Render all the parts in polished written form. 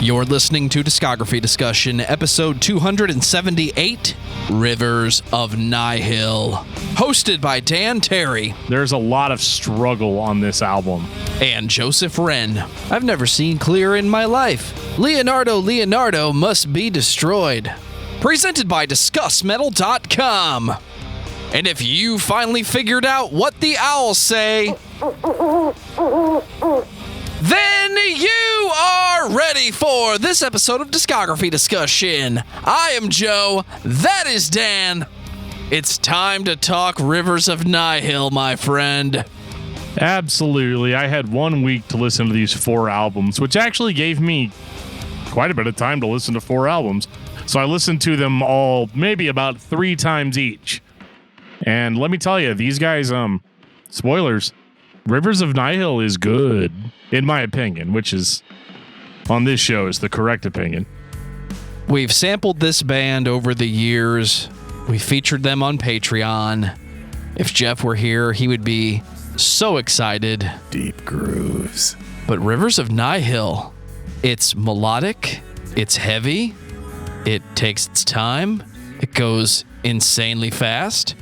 You're listening to Discography Discussion, episode 278, Rivers of Nihil, hosted by Dan Terry. There's a lot of struggle on this album. And Joseph Wren. I've never seen clearer in my life. Leonardo must be destroyed. Presented by discussmetal.com. And if you finally figured out what the owls say, then you are ready for this episode of Discography Discussion. I am Joe. That is Dan. It's time to talk Rivers of Nihil, my friend. Absolutely. I had 1 week to listen to these 4 albums, which actually gave me quite a bit of time to listen to 4 albums. So I listened to them all maybe about 3 times each. And let me tell you, these guys, spoilers, Rivers of Nihil is good, in my opinion, which is, on this show, is the correct opinion. We've sampled this band over the years. We featured them on Patreon. If Jeff were here, he would be so excited. Deep grooves. But Rivers of Nihil, it's melodic, it's heavy, it takes its time, it goes insanely fast.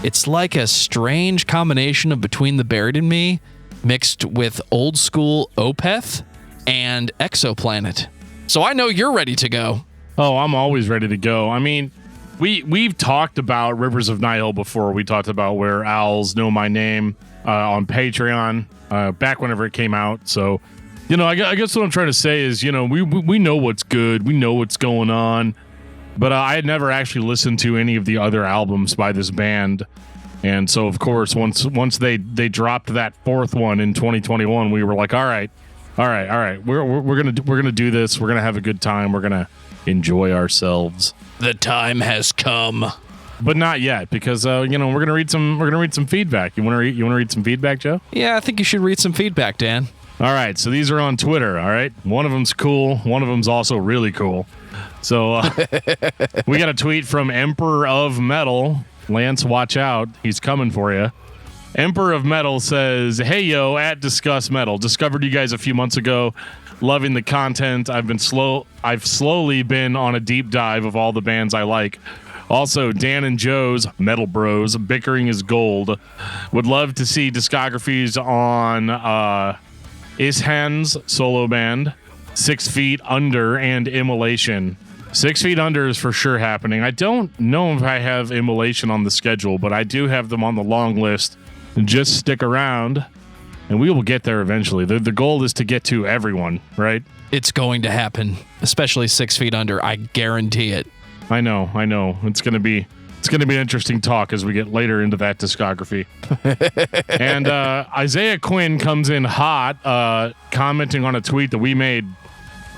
It's like a strange combination of Between the Buried and Me mixed with old school Opeth and Exoplanet. So I know you're ready to go. Oh, I'm always ready to go. I mean, we've talked about Rivers of Nihil before. We talked about Where Owls Know My Name on Patreon back whenever it came out. So, you know, I guess what I'm trying to say is, you know, we know what's good. We know what's going on. But I had never actually listened to any of the other albums by this band. And so, of course, once they dropped that 4th one in 2021, we were like, all right. We're gonna do this. We're gonna have a good time. We're gonna enjoy ourselves. The time has come, but not yet, because we're gonna read some feedback. You wanna read some feedback, Joe? Yeah, I think you should read some feedback, Dan. All right. So these are on Twitter. All right. One of them's cool. One of them's also really cool. So we got a tweet from Emperor of Metal. Lance, watch out. He's coming for you. Emperor of Metal says, "Hey, yo, at Discuss Metal. Discovered you guys a few months ago. Loving the content. I've slowly been on a deep dive of all the bands I like. Also, Dan and Joe's Metal Bros bickering is gold. Would love to see discographies on Ishan's solo band, 6 Feet Under, and Immolation. 6 Feet Under is for sure happening. I don't know if I have Immolation on the schedule, but I do have them on the long list. Just stick around, and we will get there eventually. The goal is to get to everyone, right? It's going to happen, especially 6 Feet Under. I guarantee it. I know. It's gonna be an interesting talk as we get later into that discography. And Isaiah Quinn comes in hot, commenting on a tweet that we made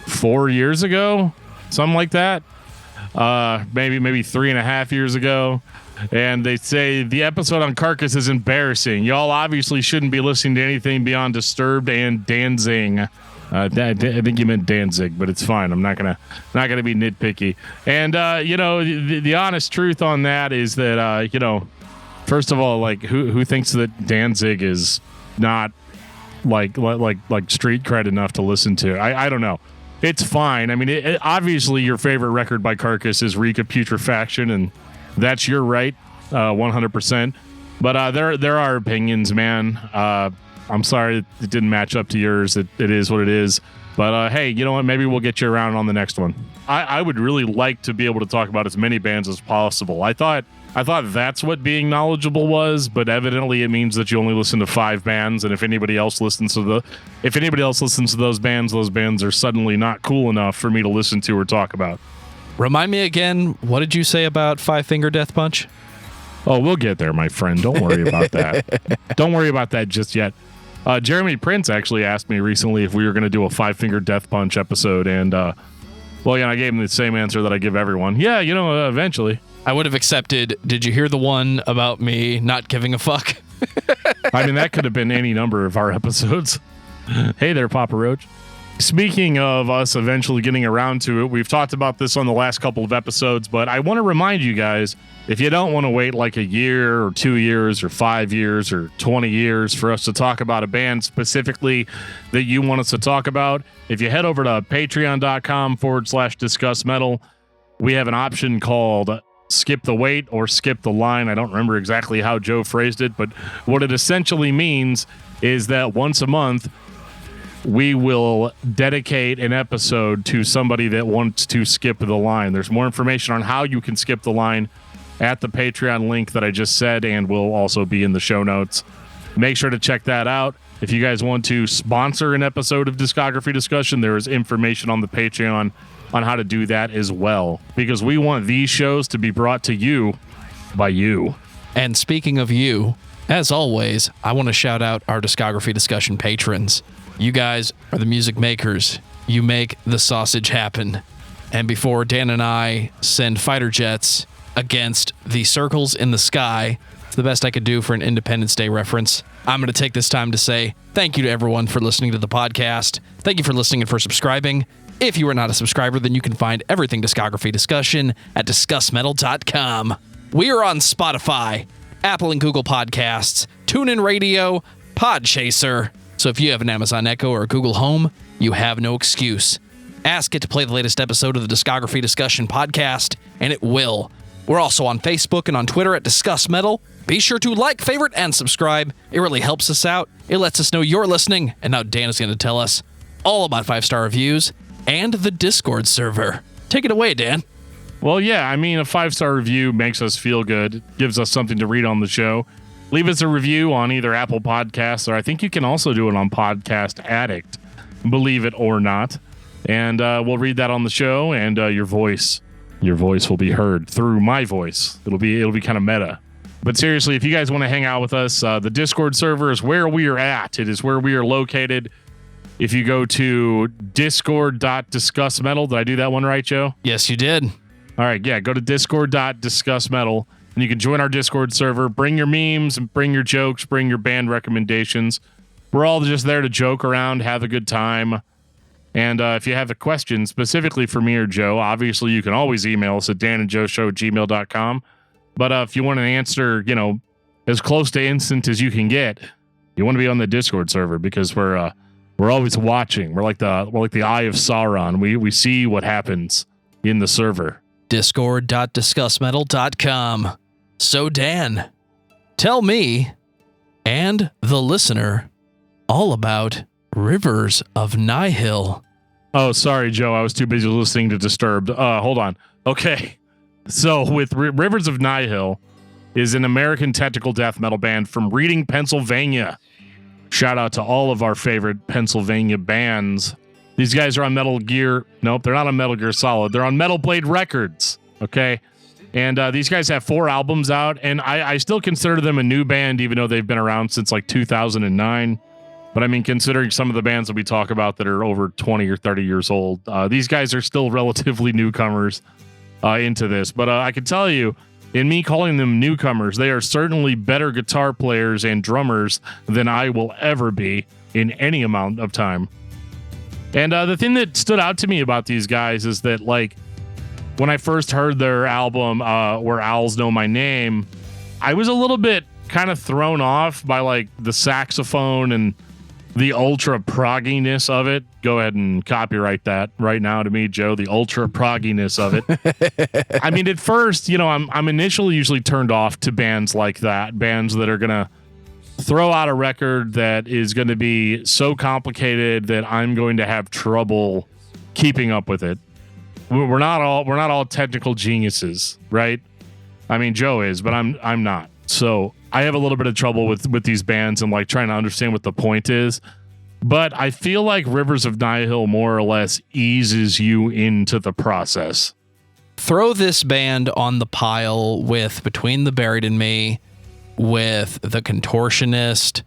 4 years ago. Something like that. Maybe 3.5 years ago. And they say, the episode on Carcass is embarrassing. Y'all obviously shouldn't be listening to anything beyond Disturbed and Danzig. I think you meant Danzig, but it's fine. I'm not gonna be nitpicky. And the honest truth on that is that first of all, like who thinks that Danzig is not like street cred enough to listen to? I don't know. It's fine. I mean, obviously your favorite record by Carcass is Reek of Putrefaction, and that's your right, 100%. But there are opinions, man. I'm sorry it didn't match up to yours. It is what it is. But hey, you know what? Maybe we'll get you around on the next one. I would really like to be able to talk about as many bands as possible. I thought that's what being knowledgeable was, but evidently it means that you only listen to 5 bands, and if anybody else listens to those bands are suddenly not cool enough for me to listen to or talk about. Remind me again, what did you say about Five Finger Death Punch? Oh, we'll get there, my friend. Don't worry about that. Don't worry about that just yet. Jeremy Prince actually asked me recently if we were going to do a Five Finger Death Punch episode, and I gave him the same answer that I give everyone. Yeah, eventually. I would have accepted, did you hear the one about me not giving a fuck? I mean, that could have been any number of our episodes. Hey there, Papa Roach. Speaking of us eventually getting around to it, we've talked about this on the last couple of episodes, but I want to remind you guys, if you don't want to wait like a year or 2 years or 5 years or 20 years for us to talk about a band specifically that you want us to talk about, if you head over to patreon.com/discussmetal, we have an option called skip the wait or skip the line. I don't remember exactly how Joe phrased it, but what it essentially means is that once a month, we will dedicate an episode to somebody that wants to skip the line. There's more information on how you can skip the line at the Patreon link that I just said, and will also be in the show notes. Make sure to check that out. If you guys want to sponsor an episode of Discography Discussion, there is information on the Patreon on how to do that as well, because we want these shows to be brought to you by you. And speaking of you, as always, I want to shout out our Discography Discussion patrons. You guys are the music makers. You make the sausage happen. And before Dan and I send fighter jets against the circles in the sky, it's the best I could do for an Independence Day reference, I'm going to take this time to say thank you to everyone for listening to the podcast. Thank you for listening and for subscribing. If you are not a subscriber, then you can find everything Discography Discussion at discussmetal.com. We are on Spotify, Apple and Google Podcasts, TuneIn Radio, Podchaser. So if you have an Amazon Echo or a Google Home, you have no excuse. Ask it to play the latest episode of the Discography Discussion podcast, and it will. We're also on Facebook and on Twitter at Discuss Metal. Be sure to like, favorite, and subscribe. It really helps us out. It lets us know you're listening. And now Dan is going to tell us all about 5-star reviews and the Discord server. Take it away, Dan. Well, yeah, I mean, a 5-star review makes us feel good. It gives us something to read on the show. Leave us a review on either Apple Podcasts, or I think you can also do it on Podcast Addict, believe it or not. And we'll read that on the show, and your voice will be heard through my voice. It'll be kind of meta. But seriously, if you guys want to hang out with us, the Discord server is where we are at. It is where we are located. If you go to discord.discussmetal, did I do that one right, Joe? Yes, you did. All right, yeah, go to discord.discussmetal, and you can join our Discord server. Bring your memes, and bring your jokes, bring your band recommendations. We're all just there to joke around, have a good time. And if you have a question specifically for me or Joe, obviously you can always email us at danandjoeshow@gmail.com. But if you want an answer, as close to instant as you can get, you want to be on the Discord server, because we're always watching. We're like the eye of Sauron. We see what happens in the server. Discord.discussmetal.com. So Dan, tell me and the listener all about Rivers of Nihil. Oh, sorry, Joe. I was too busy listening to Disturbed. Hold on. Okay. So with Rivers of Nihil is an American technical death metal band from Reading, Pennsylvania. Shout out to all of our favorite Pennsylvania bands. These guys are on Metal Gear. Nope, they're not on Metal Gear Solid. They're on Metal Blade Records. Okay. And these guys have 4 albums out, and I still consider them a new band, even though they've been around since like 2009. But I mean, considering some of the bands that we talk about that are over 20 or 30 years old, these guys are still relatively newcomers into this. But I can tell you, in me calling them newcomers, they are certainly better guitar players and drummers than I will ever be in any amount of time. And the thing that stood out to me about these guys is that, like, when I first heard their album, Where Owls Know My Name, I was a little bit kind of thrown off by, like, the saxophone and the ultra progginess of it. Go ahead and copyright that right now to me, Joe, the ultra progginess of it. I mean, at first, I'm initially usually turned off to bands like that, bands that are going to throw out a record that is going to be so complicated that I'm going to have trouble keeping up with it. We're not all technical geniuses, right? I mean, Joe is, but I'm not. So I have a little bit of trouble with these bands and like trying to understand what the point is. But I feel like Rivers of Nihil more or less eases you into the process. Throw this band on the pile with Between the Buried and Me, with The Contortionist,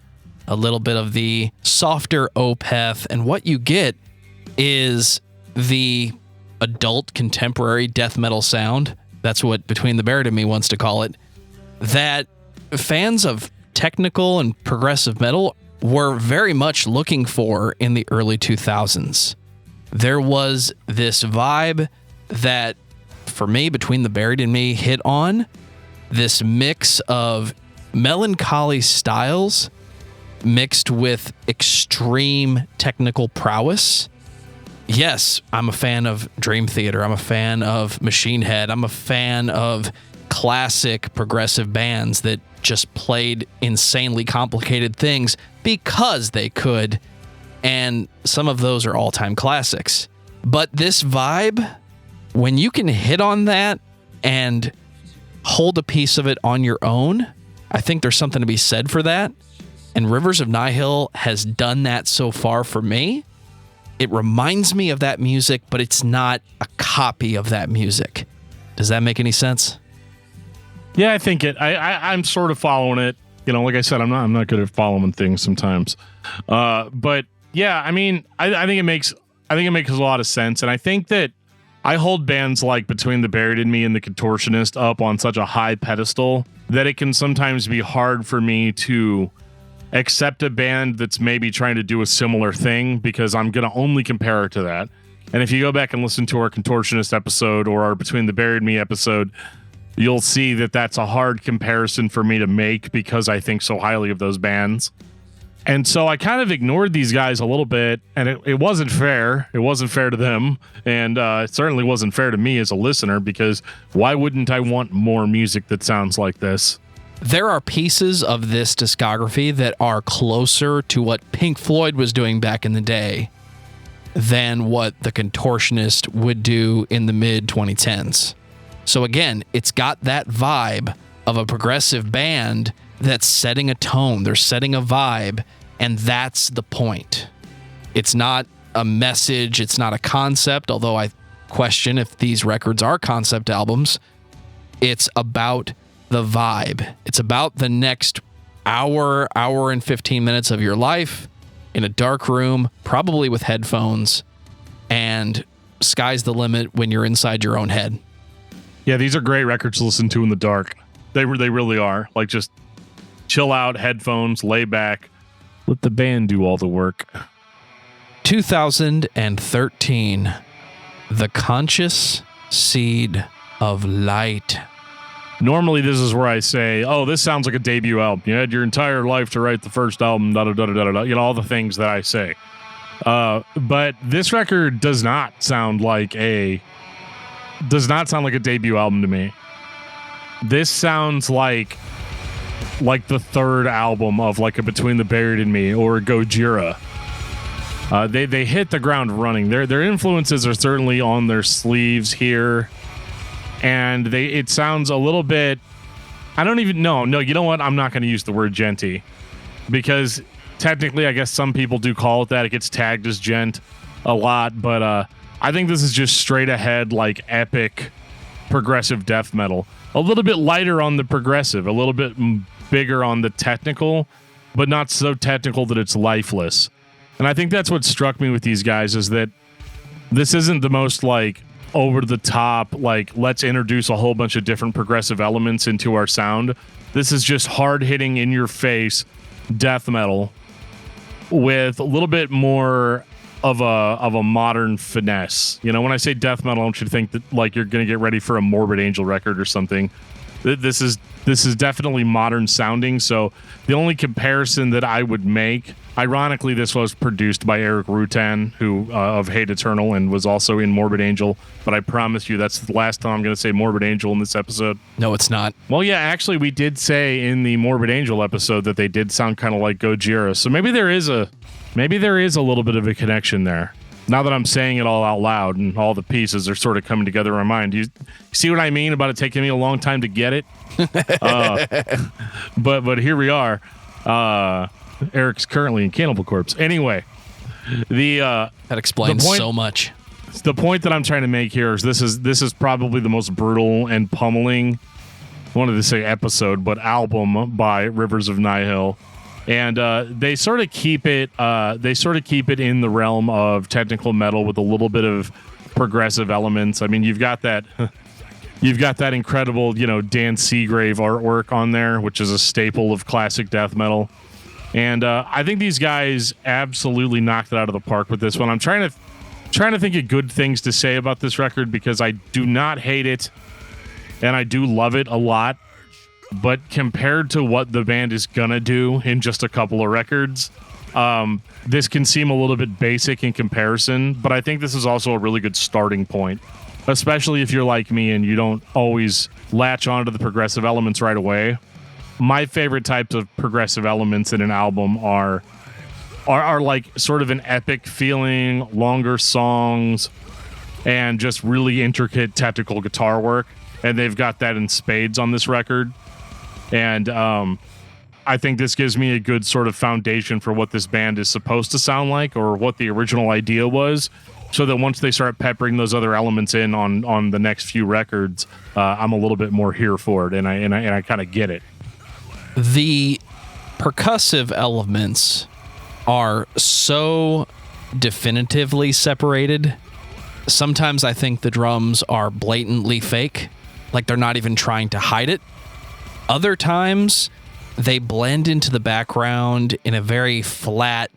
a little bit of the softer Opeth, and what you get is the adult contemporary death metal sound. That's what Between the Buried and Me wants to call it. That fans of technical and progressive metal were very much looking for in the early 2000s. there was this vibe that, for me, Between the Buried and Me hit on this mix of melancholy styles mixed with extreme technical prowess. Yes, I'm a fan of Dream Theater. I'm a fan of Machine Head. I'm a fan of classic progressive bands that just played insanely complicated things because they could. And some of those are all-time classics. But this vibe, when you can hit on that and hold a piece of it on your own, I think there's something to be said for that. And Rivers of Nihil has done that so far for me. It reminds me of that music, but it's not a copy of that music. Does that make any sense? Yeah, I think I'm sort of following it. You know, like I said, I'm not good at following things sometimes. But yeah, I mean, I think it makes a lot of sense, and I think that I hold bands like Between the Buried and Me and The Contortionist up on such a high pedestal that it can sometimes be hard for me to accept a band that's maybe trying to do a similar thing, because I'm going to only compare it to that. And if you go back and listen to our Contortionist episode or our Between the Buried and Me episode, you'll see that that's a hard comparison for me to make because I think so highly of those bands. And so I kind of ignored these guys a little bit, and it wasn't fair. It wasn't fair to them, and it certainly wasn't fair to me as a listener, because why wouldn't I want more music that sounds like this? There are pieces of this discography that are closer to what Pink Floyd was doing back in the day than what The Contortionist would do in the mid-2010s. So again, it's got that vibe of a progressive band that's setting a tone. They're setting a vibe, and that's the point. It's not a message. It's not a concept, although I question if these records are concept albums. It's about the vibe. It's about the next hour and 15 minutes of your life in a dark room, probably with headphones, and sky's the limit when you're inside your own head. Yeah, these are great records to listen to in the dark. They really are. Like, just chill out, headphones, lay back, let the band do all the work. 2013, The Conscious Seed of Light. Normally, this is where I say, oh, this sounds like a debut album. You had your entire life to write the first album, da-da-da-da-da-da, you know, all the things that I say. But this record does not sound like a debut album to me. This sounds like the third album of like a Between the Buried and Me or a Gojira. They hit the ground running. Their influences are certainly on their sleeves here. And it sounds a little bit, I don't even know. No, you know what? I'm not going to use the word djenty, because technically I guess some people do call it that. It gets tagged as djent a lot, but I think this is just straight ahead, like epic progressive death metal. A little bit lighter on the progressive, a little bit bigger on the technical, but not so technical that it's lifeless. And I think that's what struck me with these guys, is that this isn't the most like over the top, like let's introduce a whole bunch of different progressive elements into our sound. This is just hard hitting in your face death metal with a little bit more of a modern finesse. You know, when I say death metal, I want you to think that like you're going to get ready for a Morbid Angel record or something. This is definitely modern sounding. So the only comparison that I would make, ironically, this was produced by Eric Rutan, who of Hate Eternal, and was also in Morbid Angel. But I promise you, that's the last time I'm going to say Morbid Angel in this episode. No, it's not. Well, yeah, actually, we did say in the Morbid Angel episode that they did sound kind of like Gojira. So maybe there is a little bit of a connection there. Now that I'm saying it all out loud and all the pieces are sort of coming together in my mind. You see what I mean about it taking me a long time to get it? But here we are. Eric's currently in Cannibal Corpse. Anyway, that explains so much. The point that I'm trying to make here is this is probably the most brutal and pummeling, I wanted to say episode, but album by Rivers of Nihil. And they sort of keep it in the realm of technical metal with a little bit of progressive elements. I mean, you've got that incredible, Dan Seagrave artwork on there, which is a staple of classic death metal. And I think these guys absolutely knocked it out of the park with this one. I'm trying to trying to think of good things to say about this record because I do not hate it and I do love it a lot. But compared to what the band is gonna do in just a couple of records, this can seem a little bit basic in comparison. But I think this is also a really good starting point, especially if you're like me and you don't always latch onto the progressive elements right away. My favorite types of progressive elements in an album are like sort of an epic feeling, longer songs, and just really intricate technical guitar work. And they've got that in spades on this record. And I think this gives me a good sort of foundation for what this band is supposed to sound like or what the original idea was, so that once they start peppering those other elements in on the next few records, I'm a little bit more here for it, and I kind of get it. The percussive elements are so definitively separated. Sometimes I think the drums are blatantly fake, like they're not even trying to hide it. Other times, they blend into the background in a very flat,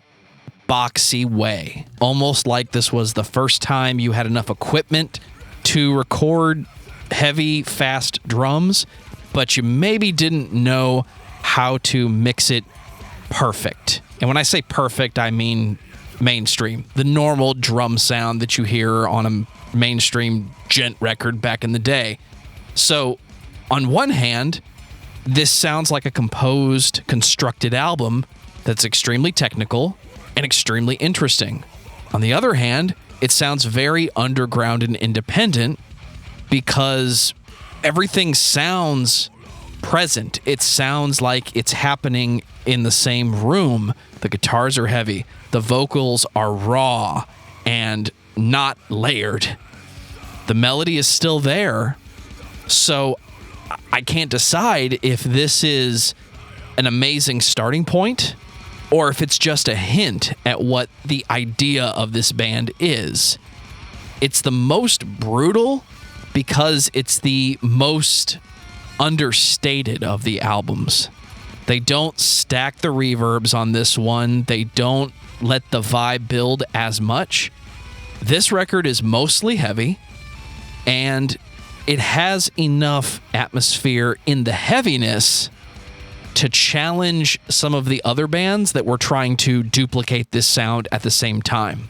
boxy way, almost like this was the first time you had enough equipment to record heavy, fast drums, but you maybe didn't know how to mix it perfect. And when I say perfect, I mean mainstream, the normal drum sound that you hear on a mainstream gent record back in the day. So, on one hand, this sounds like a composed, constructed album that's extremely technical and extremely interesting. On the other hand, it sounds very underground and independent because everything sounds present. It sounds like it's happening in the same room. The guitars are heavy. The vocals are raw and not layered. The melody is still there. So I can't decide if this is an amazing starting point or if it's just a hint at what the idea of this band is. It's the most brutal because it's the most understated of the albums. They don't stack the reverbs on this one. They don't let the vibe build as much. This record is mostly heavy, and it has enough atmosphere in the heaviness to challenge some of the other bands that were trying to duplicate this sound at the same time.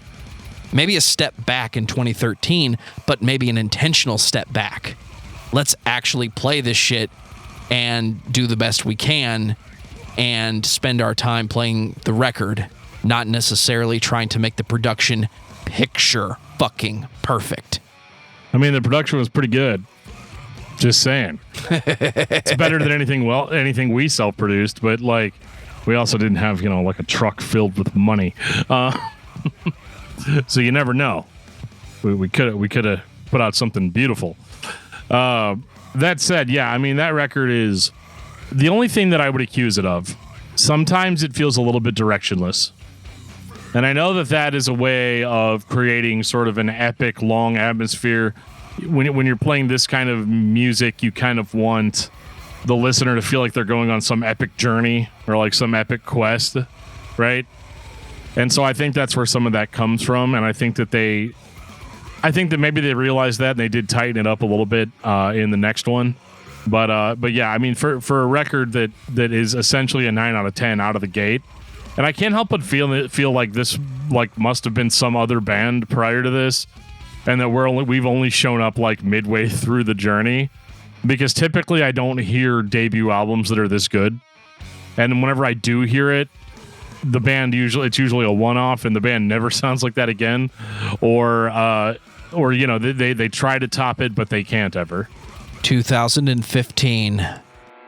Maybe a step back in 2013, but maybe an intentional step back. Let's actually play this shit and do the best we can and spend our time playing the record, not necessarily trying to make the production picture fucking perfect. I mean, the production was pretty good. Just saying. It's better than anything we self-produced, but like we also didn't have, like a truck filled with money. So you never know. We could have put out something beautiful. That said, yeah, I mean, that record is the only thing that I would accuse it of. Sometimes it feels a little bit directionless. And I know that is a way of creating sort of an epic, long atmosphere. When you're playing this kind of music, you kind of want the listener to feel like they're going on some epic journey or like some epic quest, right? And so I think that's where some of that comes from. And I think that maybe they realized that and they did tighten it up a little bit in the next one. But yeah, I mean, for a record that is essentially a 9 out of 10 out of the gate, and I can't help but feel like this like must have been some other band prior to this, and that we've only shown up like midway through the journey, because typically I don't hear debut albums that are this good, and whenever I do hear it, it's usually a one-off, and the band never sounds like that again, or they try to top it but they can't ever. 2015,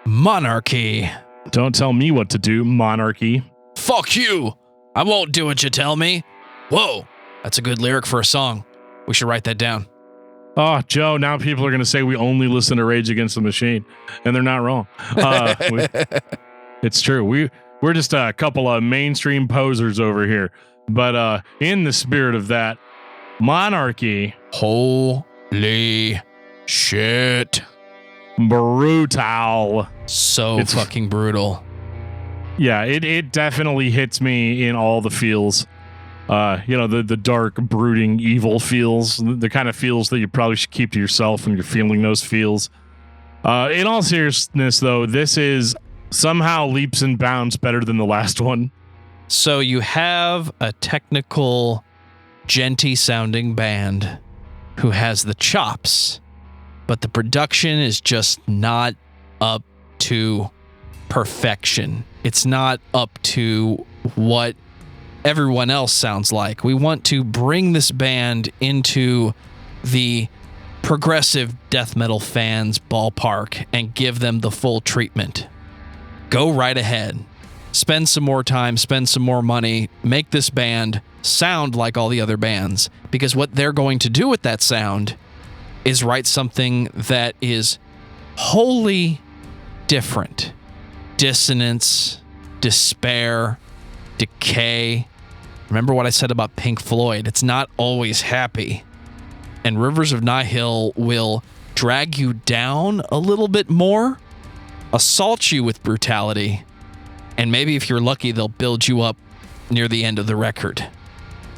Monarchy. Don't tell me what to do, Monarchy. Fuck you! I won't do what you tell me. Whoa, that's a good lyric for a song. We should write that down. Oh, Joe, now people are going to say we only listen to Rage Against the Machine, and they're not wrong. It's true. We're just a couple of mainstream posers over here. But in the spirit of that, Monarchy. Holy shit. Brutal. It's fucking brutal. Yeah, it definitely hits me in all the feels. the dark, brooding, evil feels, the kind of feels that you probably should keep to yourself when you're feeling those feels. In all seriousness, though, this is somehow leaps and bounds better than the last one. So you have a technical, genty-sounding band who has the chops, but the production is just not up to perfection. It's not up to what everyone else sounds like. We want to bring this band into the progressive death metal fans ballpark and give them the full treatment. Go right ahead. Spend some more time, spend some more money, make this band sound like all the other bands, because what they're going to do with that sound is write something that is wholly different. Dissonance, despair, decay. Remember what I said about Pink Floyd? It's not always happy. And Rivers of Nihil will drag you down a little bit more, assault you with brutality, and maybe if you're lucky, they'll build you up near the end of the record.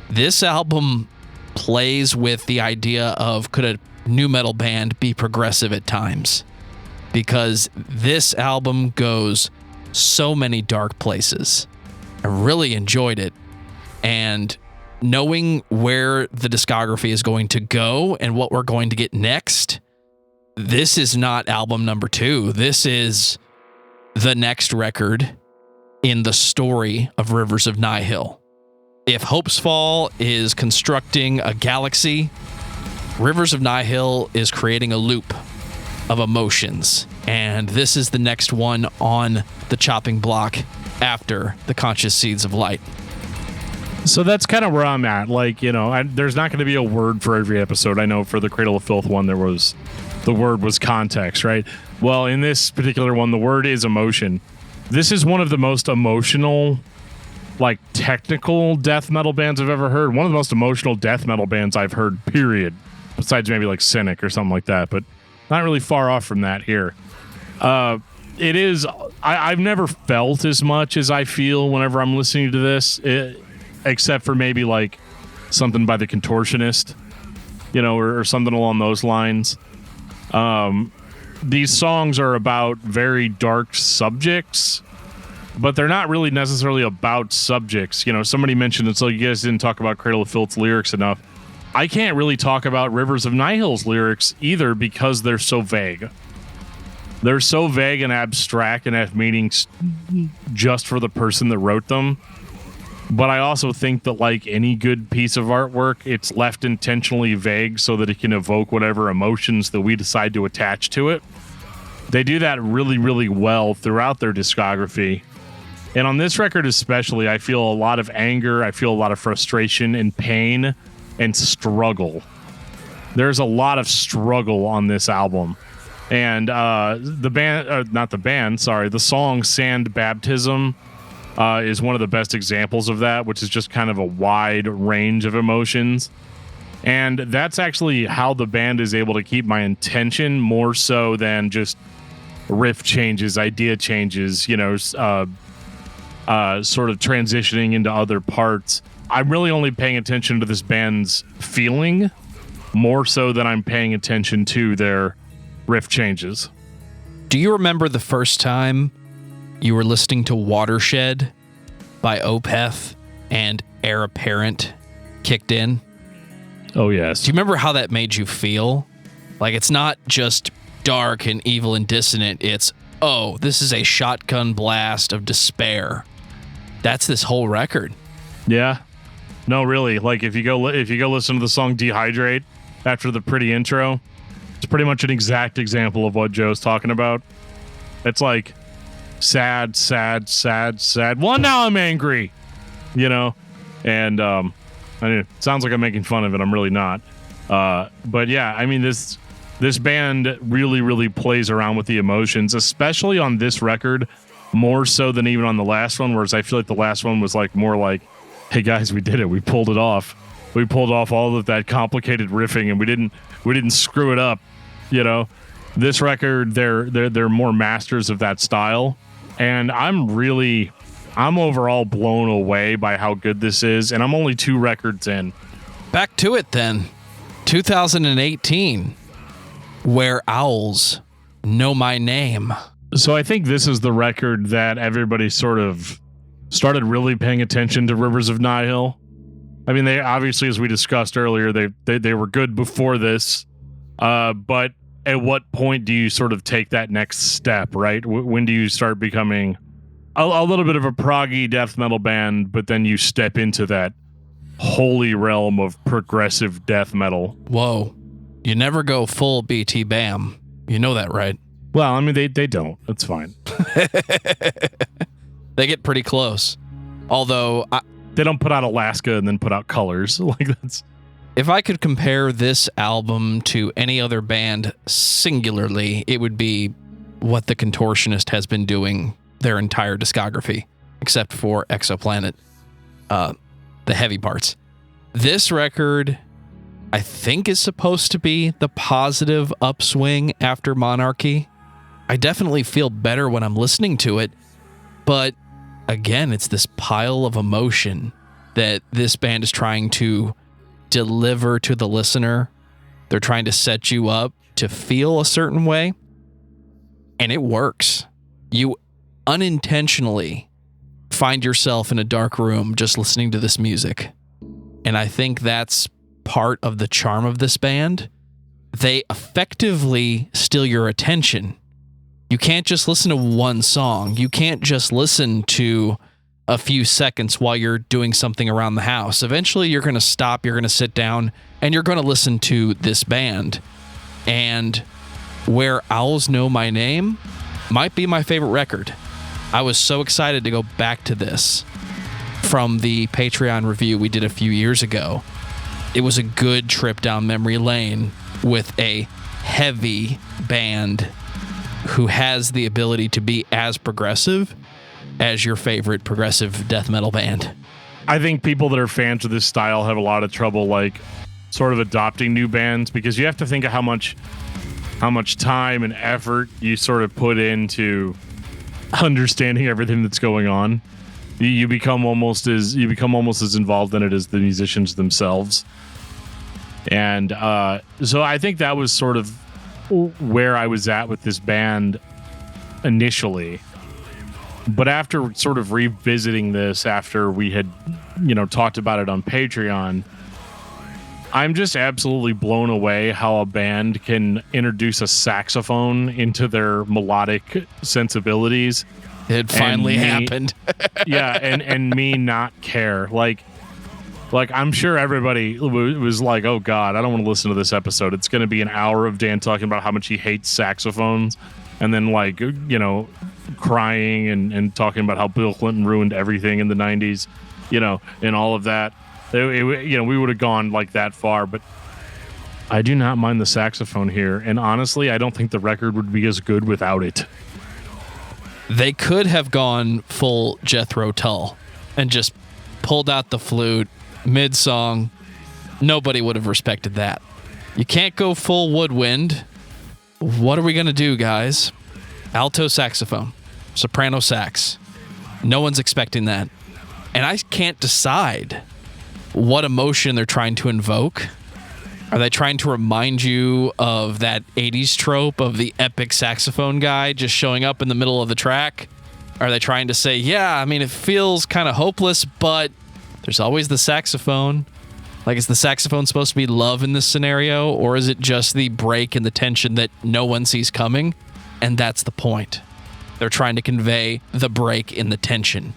This album plays with the idea of, could a nu metal band be progressive at times? Because this album goes so many dark places. I really enjoyed it. And knowing where the discography is going to go and what we're going to get next, this is not album number 2. This is the next record in the story of Rivers of Nihil. If Hope's Fall is constructing a galaxy, Rivers of Nihil is creating a loop of emotions. And this is the next one on the chopping block after the Conscious Seeds of Light. So that's kind of where I'm at. Like, there's not going to be a word for every episode. I know for the Cradle of Filth one, the word was context, right? Well, in this particular one, the word is emotion. This is one of the most emotional, like, technical death metal bands I've ever heard. One of the most emotional death metal bands I've heard, period. Besides maybe like Cynic or something like that, but not really far off from that here. It is, I've never felt as much as I feel whenever I'm listening to this, except for maybe like something by the Contortionist, or something along those lines. These songs are about very dark subjects, but they're not really necessarily about subjects. Somebody mentioned it's like you guys didn't talk about Cradle of Filth's lyrics enough. I can't really talk about Rivers of Nihil's lyrics either because they're so vague. They're so vague and abstract and have meanings just for the person that wrote them. But I also think that, like any good piece of artwork, it's left intentionally vague so that it can evoke whatever emotions that we decide to attach to it. They do that really, really well throughout their discography. And on this record especially, I feel a lot of anger, I feel a lot of frustration and pain and struggle. There's a lot of struggle on this album. And the song Sand Baptism is one of the best examples of that, which is just kind of a wide range of emotions. And that's actually how the band is able to keep my attention more so than just riff changes, idea changes, sort of transitioning into other parts. I'm really only paying attention to this band's feeling more so than I'm paying attention to their riff changes. Do you remember the first time you were listening to Watershed by Opeth and Heir Apparent kicked in? Oh, yes. Do you remember how that made you feel? Like, it's not just dark and evil and dissonant. It's, oh, this is a shotgun blast of despair. That's this whole record. Yeah. No, really. Like, if you go listen to the song Dehydrate after the pretty intro, it's pretty much an exact example of what Joe's talking about. It's like sad, sad, sad, sad. Well, now I'm angry, and I mean, it sounds like I'm making fun of it. I'm really not. But yeah, I mean, this band really, really plays around with the emotions, especially on this record, more so than even on the last one. Whereas I feel like the last one was like more like, hey guys, we did it. We pulled it off. We pulled off all of that complicated riffing, and we didn't screw it up. This record, they're more masters of that style, and I'm really I'm overall blown away by how good this is, and I'm only 2 records in. Back to it then. 2018, Where Owls Know My Name. So I think this is the record that everybody sort of started really paying attention to Rivers of Nihil. I mean, they obviously, as we discussed earlier, they were good before this. But at what point do you sort of take that next step, right? When do you start becoming a little bit of a proggy death metal band, but then you step into that holy realm of progressive death metal? Whoa. You never go full BT Bam. You know that, right? Well, I mean, they don't. That's fine. They get pretty close. Although... They don't put out Alaska and then put out Colors. Like that's... If I could compare this album to any other band singularly, it would be what The Contortionist has been doing their entire discography, except for Exoplanet, the heavy parts. This record, I think, is supposed to be the positive upswing after Monarchy. I definitely feel better when I'm listening to it, but again, it's this pile of emotion that this band is trying to deliver to the listener. They're trying to set you up to feel a certain way, and it works. You unintentionally find yourself in a dark room just listening to this music, and I think that's part of the charm of this band. They effectively steal your attention. You can't just listen to one song. You can't just listen to a few seconds while you're doing something around the house. Eventually, you're going to stop, you're going to sit down, and you're going to listen to this band. And Where Owls Know My Name might be my favorite record. I was so excited to go back to this from the Patreon review we did a few years ago. It was a good trip down memory lane with a heavy band who has the ability to be as progressive as your favorite progressive death metal band. I think people that are fans of this style have a lot of trouble, like, sort of adopting new bands, because you have to think of how much time and effort you sort of put into understanding everything that's going on. You become almost as involved in it as the musicians themselves. And so I think that was sort of where I was at with this band initially. But after sort of revisiting this, after we had, talked about it on Patreon, I'm just absolutely blown away how a band can introduce a saxophone into their melodic sensibilities. It finally happened. Yeah, and me not care. Like I'm sure everybody was like, oh God, I don't want to listen to this episode. It's going to be an hour of Dan talking about how much he hates saxophones, and then crying and talking about how Bill Clinton ruined everything in the 90s, and all of that. We would have gone like that far, but I do not mind the saxophone here. And honestly, I don't think the record would be as good without it. They could have gone full Jethro Tull and just pulled out the flute mid-song. Nobody would have respected that. You can't go full woodwind. What are we going to do, guys? Alto saxophone, soprano sax. No one's expecting that. And I can't decide what emotion they're trying to invoke. Are they trying to remind you of that 80s trope of the epic saxophone guy just showing up in the middle of the track? Are they trying to say, yeah, I mean, it feels kind of hopeless, but there's always the saxophone. Like, is the saxophone supposed to be love in this scenario, or is it just the break and the tension that no one sees coming? And that's the point. They're trying to convey the break in the tension.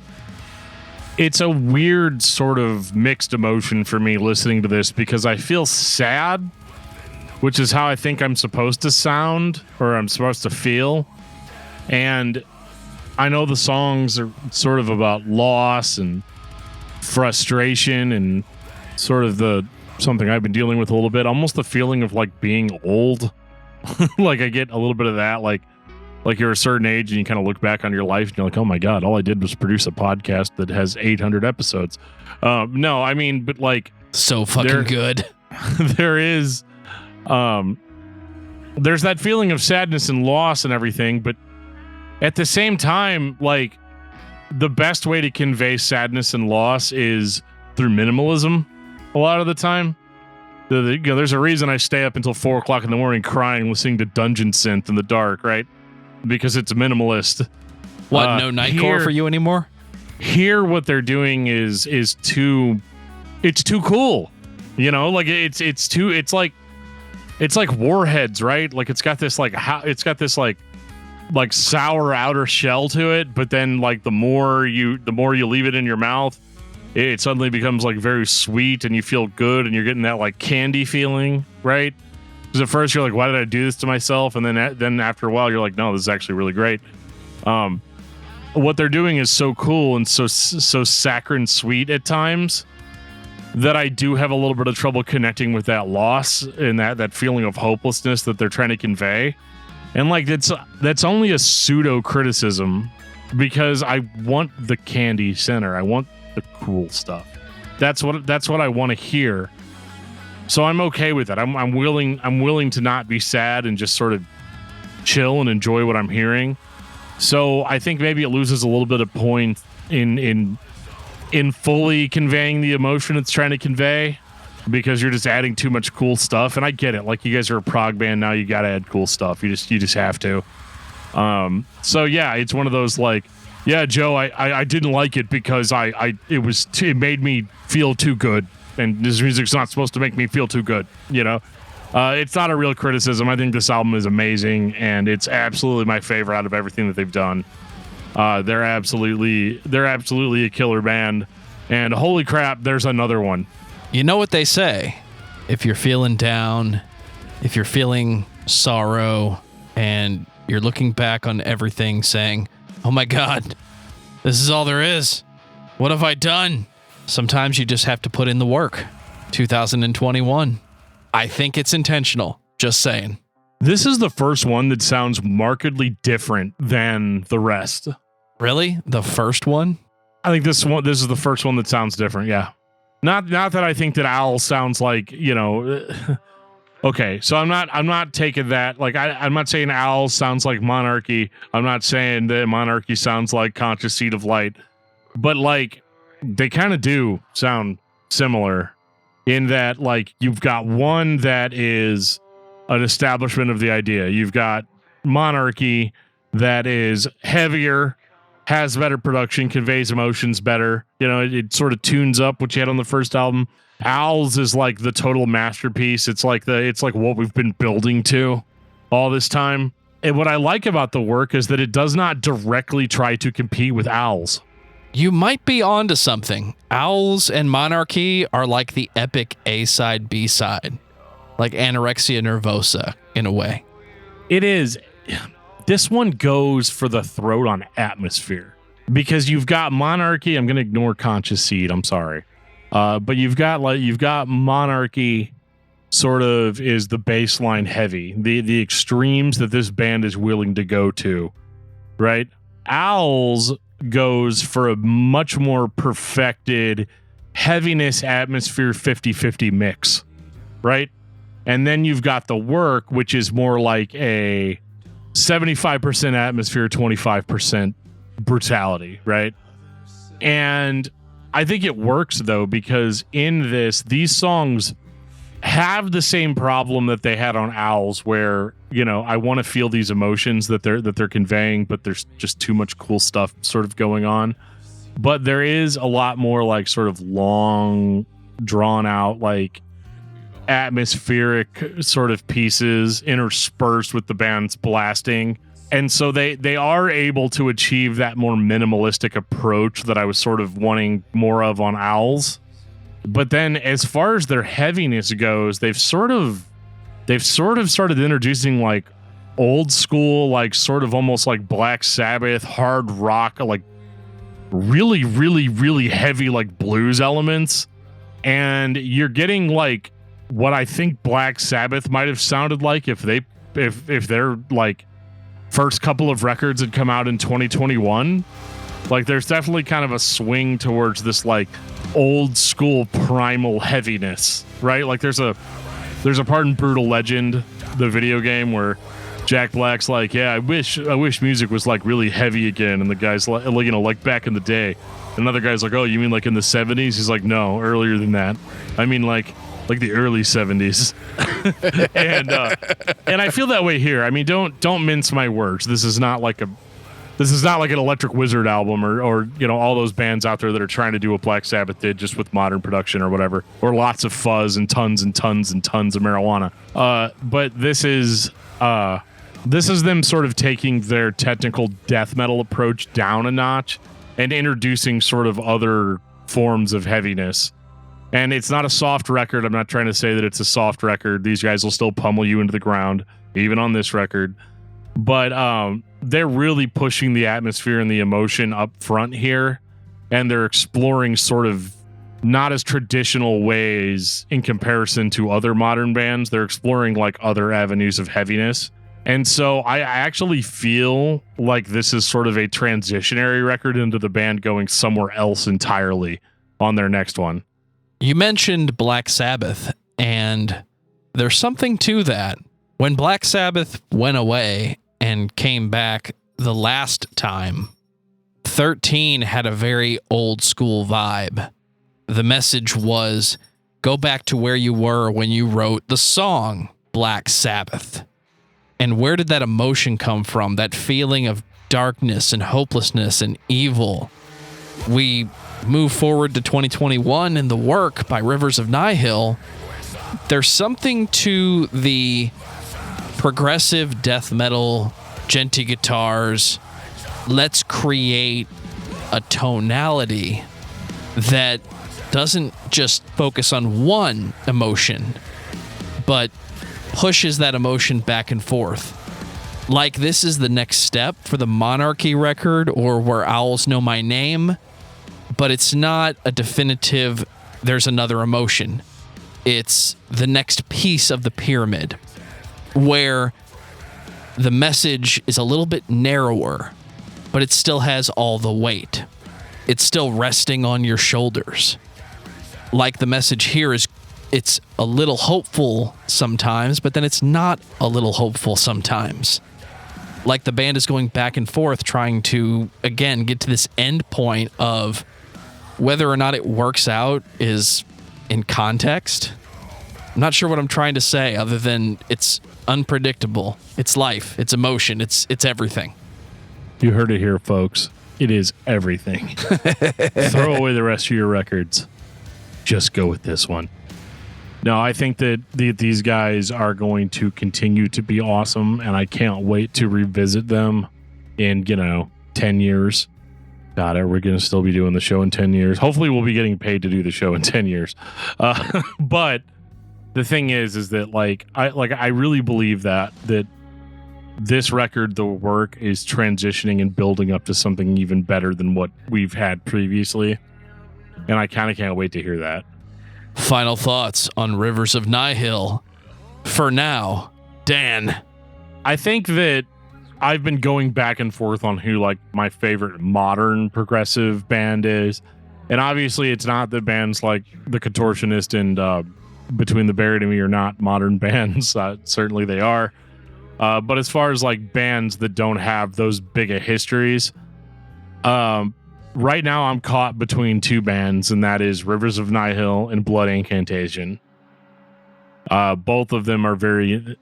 It's a weird sort of mixed emotion for me listening to this, because I feel sad, which is how I think I'm supposed to sound, or I'm supposed to feel. And I know the songs are sort of about loss and frustration and sort of something I've been dealing with a little bit, almost the feeling of like being old. Like I get a little bit of that, like you're a certain age and you kind of look back on your life and you're like, oh my God, all I did was produce a podcast that has 800 episodes. No, I mean, but like, so fucking good. There's that feeling of sadness and loss and everything, but at the same time, like, the best way to convey sadness and loss is through minimalism a lot of the time. There's a reason I stay up until 4 o'clock in the morning crying, listening to Dungeon Synth in the dark, right? Because it's minimalist. What, no Nightcore for you anymore? Here, what they're doing is too cool. You know, like it's like Warheads, right? Like it's got this like sour outer shell to it, but then like the more you leave it in your mouth, it suddenly becomes like very sweet and you feel good and you're getting that like candy feeling, right? Because at first you're like, why did I do this to myself? And then after a while you're like, no, this is actually really great. What they're doing is so cool and so saccharine sweet at times that I do have a little bit of trouble connecting with that loss and that feeling of hopelessness that they're trying to convey. And like that's only a pseudo criticism because I want the candy center. I want the cool stuff. That's what I want to hear. So I'm okay with that. I'm willing to not be sad and just sort of chill and enjoy what I'm hearing. So I think maybe it loses a little bit of point in fully conveying the emotion it's trying to convey because you're just adding too much cool stuff. And I get it. Like you guys are a prog band now, you got to add cool stuff. You just have to. So yeah, it's one of those like, yeah, Joe, I didn't like it because it made me feel too good. And this music's not supposed to make me feel too good, you know? It's not a real criticism. I think this album is amazing, and it's absolutely my favorite out of everything that they've done. They're absolutely a killer band, and holy crap, there's another one. You know what they say? If you're feeling down, if you're feeling sorrow, and you're looking back on everything saying, oh my God, this is all there is. What have I done? Sometimes you just have to put in the work. 2021. I think it's intentional. Just saying. This is the first one that sounds markedly different than the rest. Really? The first one? I think this is the first one that sounds different. Yeah. Not that I think that Owl sounds like, you know, okay. So I'm not taking that. Like I'm not saying Owl sounds like Monarchy. I'm not saying that Monarchy sounds like Conscious Seed of Light, but like they kind of do sound similar. In that, like, you've got one that is an establishment of the idea. You've got Monarchy that is heavier, has better production, conveys emotions better. You know, it sort of tunes up what you had on the first album. Owls is like the total masterpiece. It's like what we've been building to all this time. And what I like about the work is that it does not directly try to compete with Owls. You might be onto something. Owls and Monarchy are like the epic A-side, B-side. Like Anorexia Nervosa, in a way. It is. This one goes for the throat on atmosphere. Because you've got Monarchy. I'm going to ignore Conscious Seed. I'm sorry. But you've got Monarchy sort of is the baseline heavy. The extremes that this band is willing to go to. Right? Owls goes for a much more perfected heaviness atmosphere 50-50 mix, right? And then you've got the work, which is more like a 75% atmosphere, 25% brutality, right? And I think it works though, because in these songs have the same problem that they had on Owls, where, you know, I want to feel these emotions that they're conveying, but there's just too much cool stuff sort of going on. But there is a lot more like sort of long, drawn out, like atmospheric sort of pieces interspersed with the band's blasting. And so they are able to achieve that more minimalistic approach that I was sort of wanting more of on Owls. But then as far as their heaviness goes, they've sort of started introducing like old school, like sort of almost like Black Sabbath, hard rock, like really, really, really heavy, like blues elements. And you're getting like what I think Black Sabbath might have sounded like if their like first couple of records had come out in 2021. Like there's definitely kind of a swing towards this like old school primal heaviness, right? Like there's a part in Brutal Legend, the video game, where Jack Black's like, yeah, I wish music was like really heavy again. And the guy's like, like back in the day. Another guy's like, oh, you mean like in the 70s? He's like, no, earlier than that. I mean like the early 70s. and I feel that way here. I mean, don't mince my words. This is not like an Electric Wizard album or all those bands out there that are trying to do what Black Sabbath did just with modern production or whatever, or lots of fuzz and tons and tons and tons of marijuana. But this is them sort of taking their technical death metal approach down a notch and introducing sort of other forms of heaviness. And it's not a soft record. I'm not trying to say that it's a soft record. These guys will still pummel you into the ground, even on this record. But they're really pushing the atmosphere and the emotion up front here. And they're exploring sort of not as traditional ways in comparison to other modern bands. They're exploring like other avenues of heaviness. And so I actually feel like this is sort of a transitionary record into the band going somewhere else entirely on their next one. You mentioned Black Sabbath, and there's something to that. When Black Sabbath went away and came back the last time, 13 had a very old school vibe. The message was, go back to where you were when you wrote the song Black Sabbath. And where did that emotion come from? That feeling of darkness and hopelessness and evil. We move forward to 2021 in the work by Rivers of Nihil. There's something to the progressive death metal, genty guitars. Let's create a tonality that doesn't just focus on one emotion, but pushes that emotion back and forth. Like this is the next step for the Monarchy record or Where Owls Know My Name, but it's not a definitive, there's another emotion. It's the next piece of the pyramid where the message is a little bit narrower, but it still has all the weight. It's still resting on your shoulders. Like the message here is, it's a little hopeful sometimes, but then it's not a little hopeful sometimes. Like the band is going back and forth trying to, again, get to this end point of whether or not it works out is in context. I'm not sure what I'm trying to say other than it's unpredictable. It's life. It's emotion. It's everything. You heard it here, folks. It is everything. Throw away the rest of your records. Just go with this one. No, I think that these guys are going to continue to be awesome, and I can't wait to revisit them in, 10 years. God, are we going to still be doing the show in 10 years? Hopefully we'll be getting paid to do the show in 10 years. But the thing is that I really believe that this record, the work is transitioning and building up to something even better than what we've had previously. And I kind of can't wait to hear that. Final thoughts on Rivers of Nihil. For now, Dan. I think that I've been going back and forth on who my favorite modern progressive band is. And obviously it's not the bands like The Contortionist and Between the Buried and Me are not modern bands. Certainly they are. But as far as bands that don't have those big of histories, right now I'm caught between two bands, and that is Rivers of Nihil and Blood Incantation. Both of them are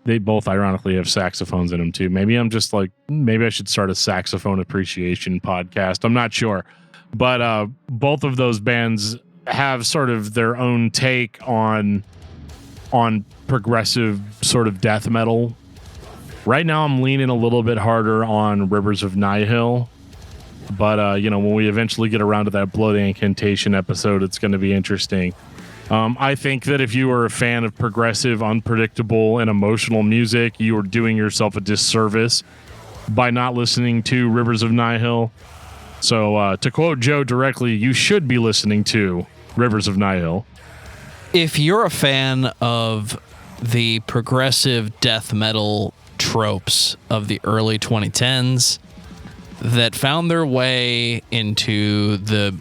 they both ironically have saxophones in them too. Maybe I should start a saxophone appreciation podcast. I'm not sure. But both of those bands have sort of their own take on progressive sort of death metal. Right now I'm leaning a little bit harder on Rivers of Nihil. But, when we eventually get around to that Blood Incantation episode, it's going to be interesting. I think that if you are a fan of progressive, unpredictable, and emotional music, you are doing yourself a disservice by not listening to Rivers of Nihil. So, to quote Joe directly, you should be listening to Rivers of Nihil. If you're a fan of the progressive death metal tropes of the early 2010s, that found their way into the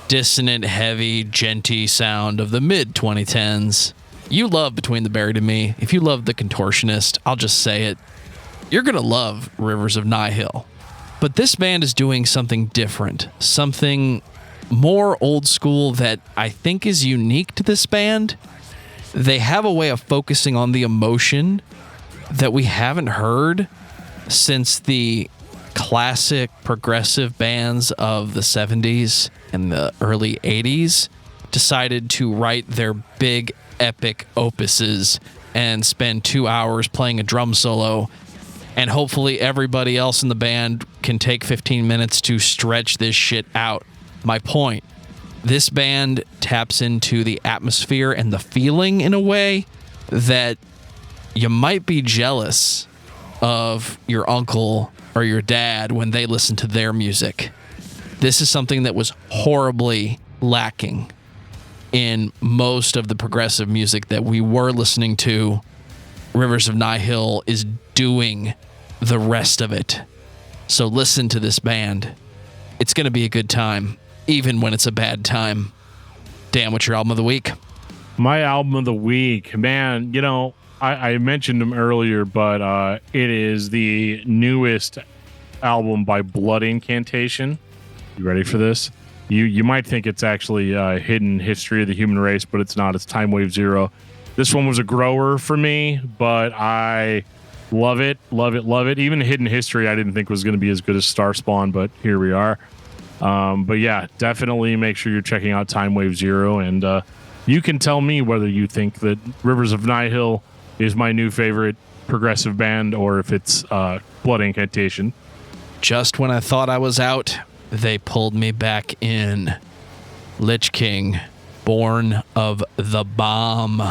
dissonant, heavy, genty sound of the mid-2010s. You love Between the Buried and Me. If you love The Contortionist, I'll just say it. you're going to love Rivers of Nihil. But this band is doing something different, something more old school that I think is unique to this band. They have a way of focusing on the emotion that we haven't heard since the classic progressive bands of the 70s and the early 80s decided to write their big epic opuses and spend 2 hours playing a drum solo, and hopefully everybody else in the band can take 15 minutes to stretch this shit out. My point, this band taps into the atmosphere and the feeling in a way that you might be jealous of your uncle or your dad when they listen to their music. This is something that was horribly lacking in most of the progressive music that we were listening to. Rivers of Nihil is doing the rest of it. So listen to this band. It's going to be a good time, even when it's a bad time. Dan, what's your album of the week? My album of the week, man, you know, I mentioned him earlier, but it is the newest album by Blood Incantation. You ready for this? You might think it's actually Hidden History of the Human Race, but it's not. It's Timewave 0. This one was a grower for me, but I love it, love it, love it. Even Hidden History I didn't think was going to be as good as Starspawn, but here we are. But yeah, definitely make sure you're checking out Timewave 0, and you can tell me whether you think that Rivers of Nihil is my new favorite progressive band or if it's Blood Incantation. Just when I thought I was out, they pulled me back in. Lich King, Born of the Bomb.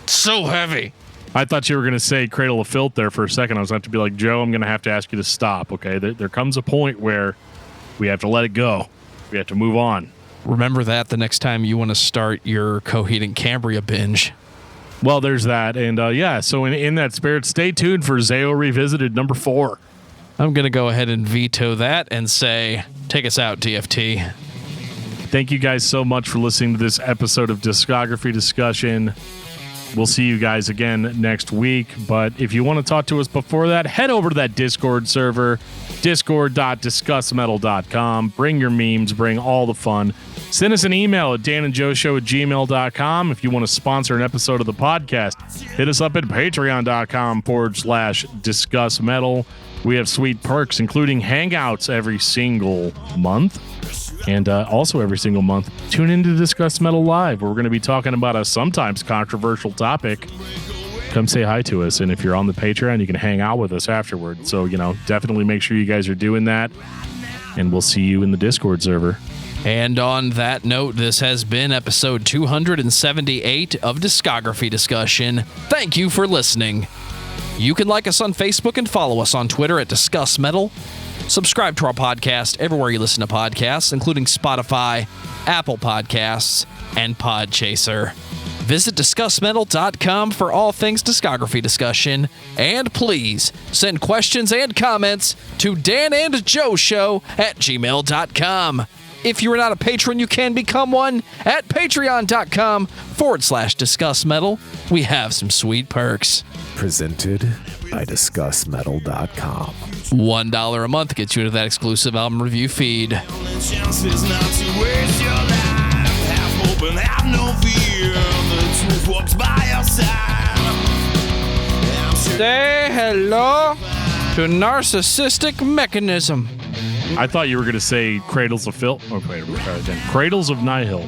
So heavy. I thought you were going to say Cradle of Filth there for a second. I was going to have to be like, Joe, I'm going to have to ask you to stop, okay? There comes a point where we have to let it go. We have to move on. Remember that the next time you want to start your Coheed and Cambria binge. Well, there's that. And yeah, so in that spirit, stay tuned for Zao Revisited number 4. I'm going to go ahead and veto that and say, take us out, DFT. Thank you guys so much for listening to this episode of Discography Discussion. We'll see you guys again next week. But if you want to talk to us before that, head over to that Discord server, discord.discussmetal.com. Bring your memes, bring all the fun. Send us an email at danandjoeshow@gmail.com. If you want to sponsor an episode of the podcast, hit us up at patreon.com/discussmetal. We have sweet perks, including hangouts every single month. And also every single month, tune in to Discuss Metal Live, where we're going to be talking about a sometimes controversial topic. Come say hi to us. And if you're on the Patreon, you can hang out with us afterward. So, you know, definitely make sure you guys are doing that. And we'll see you in the Discord server. And on that note, this has been episode 278 of Discography Discussion. Thank you for listening. You can like us on Facebook and follow us on Twitter at Discuss Metal. Subscribe to our podcast everywhere you listen to podcasts, including Spotify, Apple Podcasts, and Podchaser. Visit discussmetal.com for all things discography discussion. And please send questions and comments to danandjoeshow@gmail.com. If you are not a patron, you can become one at patreon.com/discussmetal. We have some sweet perks. Presented by discussmetal.com. $1 a month gets you into that exclusive album review feed. Say hello to Narcissistic Mechanism. I thought you were going to say Cradles of Filth. Oh, wait, Cradles of Nihil.